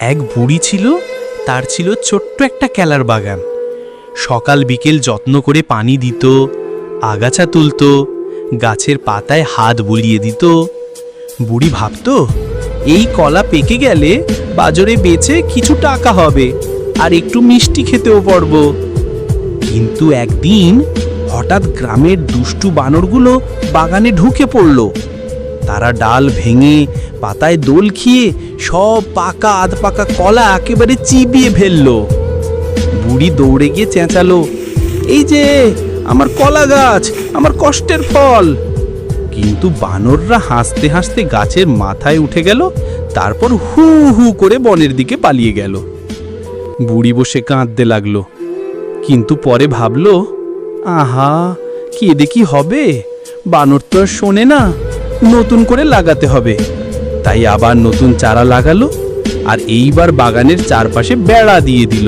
এক বুড়ি ছিল, তার ছিল ছোট্ট একটা কেলার বাগান। সকাল বিকেল যত্ন করে পানি দিত, আগাছা তুলত, গাছের পাতায় হাত বুলিয়ে দিত। বুড়ি ভাবতো, এই কলা পেকে গেলে বাজারে বেচে কিছু টাকা হবে, আর একটু মিষ্টি খেতেও পারব। কিন্তু একদিন হঠাৎ গ্রামের দুষ্টু বানরগুলো বাগানে ঢুকে পড়ল। তারা ডাল ভেঙে, পাতায় দোল খেয়ে সব পাকা আধ পাকা কলা একেবারে চিবিয়ে ফেলল। বুড়ি দৌড়ে গিয়ে চেঁচালো, এই যে আমার কলা গাছ, আমার কষ্টের ফল। কিন্তু বানররা হাসতে হাসতে গাছের মাথায় উঠে গেল, তারপর হু হু করে বনের দিকে পালিয়ে গেল। বুড়ি বসে কাঁদতে লাগলো, কিন্তু পরে ভাবলো, আহা, কেঁদে কি হবে? বানর তো আর শোনে না, নতুন করে লাগাতে হবে। তাই আবার নতুন চারা লাগালো, আর এইবার বাগানের চারপাশে বেড়া দিয়ে দিল।